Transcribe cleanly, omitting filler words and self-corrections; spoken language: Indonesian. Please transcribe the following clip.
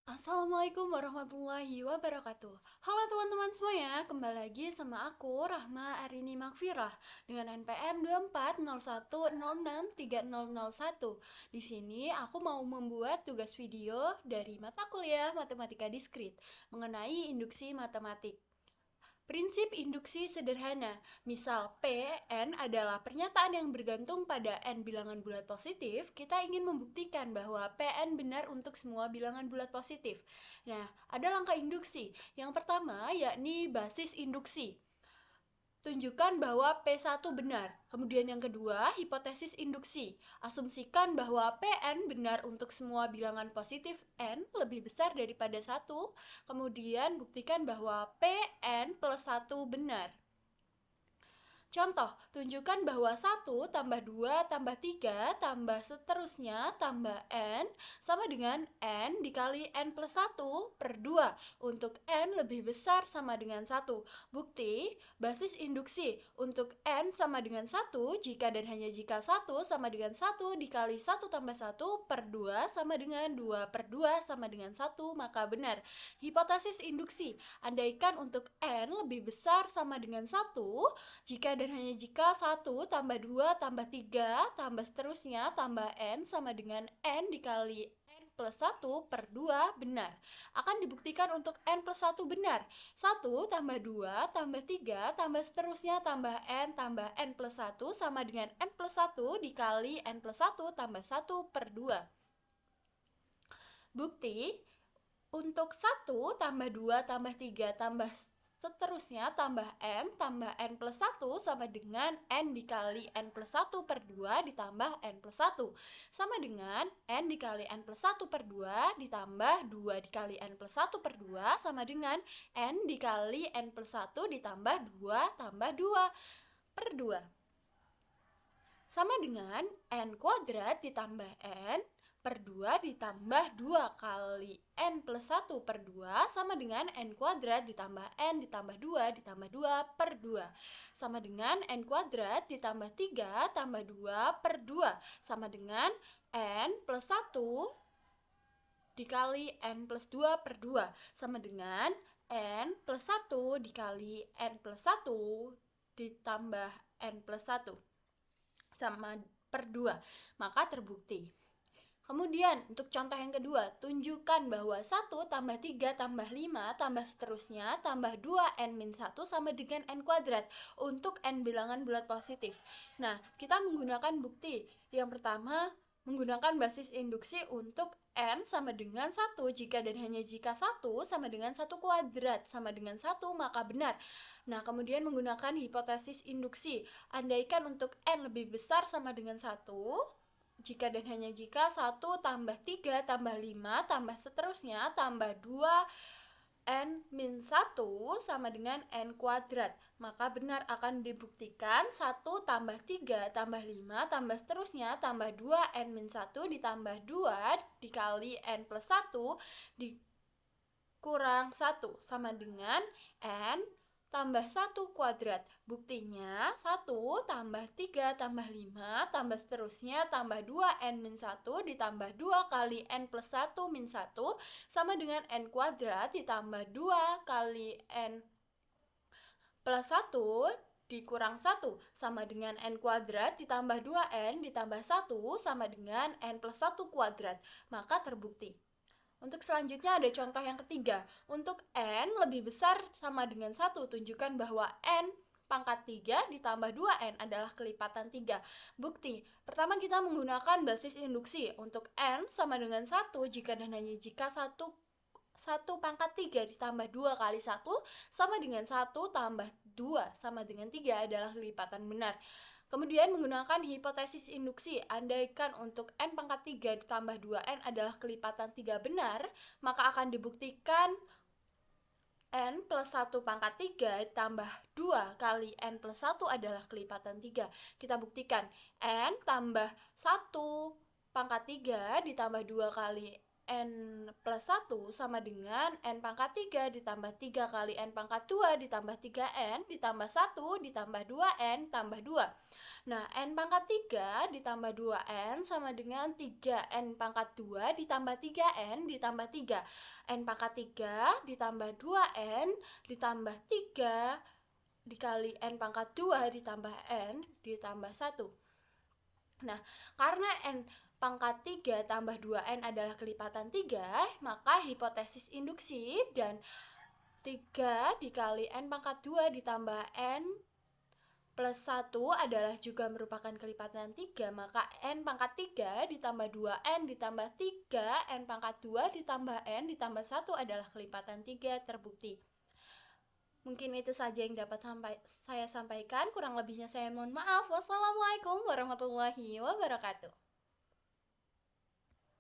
Assalamualaikum warahmatullahi wabarakatuh. Halo teman-teman semuanya, kembali lagi sama aku Rahma Arini Makfirah dengan NPM 2401063001. Di sini aku mau membuat tugas video dari mata kuliah Matematika Diskrit mengenai induksi matematik. Prinsip induksi sederhana, misal P, N adalah pernyataan yang bergantung pada N bilangan bulat positif, kita ingin membuktikan bahwa Pn benar untuk semua bilangan bulat positif. Nah, ada langkah induksi. Yang pertama yakni basis induksi. Tunjukkan bahwa P1 benar. Kemudian yang kedua, hipotesis induksi. Asumsikan bahwa Pn benar untuk semua bilangan positif N lebih besar daripada 1. Kemudian buktikan bahwa Pn plus 1 benar. Contoh, tunjukkan bahwa 1 tambah 2 tambah 3 tambah seterusnya tambah N sama dengan N dikali N plus 1 per 2 untuk N lebih besar sama dengan 1. Bukti, basis induksi untuk N sama dengan 1 jika dan hanya jika 1 sama dengan 1 dikali 1 tambah 1 per 2 sama dengan 2 per 2 sama dengan 1 maka benar. Hipotesis induksi, andaikan untuk N lebih besar sama dengan 1 jika dan hanya jika 1 tambah 2 tambah 3 tambah seterusnya tambah N sama dengan N dikali N plus 1 per 2 benar. Akan dibuktikan untuk N plus 1 benar. 1 tambah 2 tambah 3 tambah seterusnya tambah N plus 1 sama dengan N plus 1 dikali N plus 1 tambah 1 per 2. Bukti, untuk 1 tambah 2 tambah 3 tambah seterusnya tambah N plus 1 sama dengan N dikali N plus 1 per 2 ditambah N plus 1 sama dengan N dikali N plus 1 per 2 ditambah 2 dikali N plus 1 per 2 sama dengan N dikali N plus 1 ditambah 2 tambah 2 per 2 sama dengan N kuadrat ditambah N per 2 ditambah 2 kali N plus 1 per 2 sama dengan N kuadrat ditambah N ditambah 2 ditambah 2 per 2 sama dengan N kuadrat ditambah 3 tambah 2 per 2 sama dengan N plus 1 dikali N plus 2 per 2 sama dengan N plus 1 dikali N plus 1 ditambah N plus 1 sama per 2 maka terbukti. Kemudian, untuk contoh yang kedua, tunjukkan bahwa 1 tambah 3 tambah 5 tambah seterusnya tambah 2N min 1 sama dengan N kuadrat untuk N bilangan bulat positif. Nah, kita menggunakan bukti. Yang pertama, menggunakan basis induksi untuk N sama dengan 1 jika dan hanya jika 1 sama dengan 1 kuadrat sama dengan 1 maka benar. Nah, kemudian menggunakan hipotesis induksi. Andaikan untuk N lebih besar sama dengan 1, jika dan hanya jika 1 tambah 3 tambah 5 tambah seterusnya tambah 2 N min 1 sama dengan N kuadrat. Maka benar akan dibuktikan 1 tambah 3 tambah 5 tambah seterusnya tambah 2 N min 1 ditambah 2 dikali N plus 1 dikurang 1 sama dengan N tambah 1 kuadrat. Buktinya 1 tambah 3 tambah 5 tambah seterusnya tambah 2N min 1 ditambah 2 kali N plus 1 min 1 sama dengan N kuadrat ditambah 2 kali N plus 1 dikurang 1 sama dengan N kuadrat ditambah 2N ditambah 1 sama dengan N plus 1 kuadrat. Maka terbukti. Untuk selanjutnya ada contoh yang ketiga. Untuk N lebih besar sama dengan 1, tunjukkan bahwa N pangkat 3 ditambah 2N adalah kelipatan 3. Bukti, pertama kita menggunakan basis induksi. Untuk N sama dengan 1 jika dan hanya jika 1 pangkat 3 ditambah 2 kali 1 sama dengan 1 tambah 2 sama dengan 3 adalah kelipatan benar. Kemudian menggunakan hipotesis induksi, andaikan untuk N pangkat 3 ditambah 2N adalah kelipatan 3 benar, maka akan dibuktikan N plus 1 pangkat 3 tambah 2 kali N plus 1 adalah kelipatan 3. Kita buktikan N tambah 1 pangkat 3 ditambah 2 kali N plus 1 sama dengan N pangkat 3 ditambah 3 kali N pangkat 2 ditambah 3N ditambah 1 ditambah 2N tambah 2. Nah, N pangkat 3 ditambah 2N sama dengan 3N pangkat 2 ditambah 3N ditambah 3. N pangkat 3 ditambah 2N ditambah 3 dikali N pangkat 2 ditambah N ditambah 1. Nah, karena N pangkat 3 tambah 2N adalah kelipatan 3, maka hipotesis induksi dan 3 dikali N pangkat 2 ditambah N plus 1 adalah juga merupakan kelipatan 3, maka N pangkat 3 ditambah 2N ditambah 3, N pangkat 2 ditambah N ditambah 1 adalah kelipatan 3 terbukti. Mungkin itu saja yang dapat saya sampaikan, kurang lebihnya saya mohon maaf. Wassalamualaikum warahmatullahi wabarakatuh.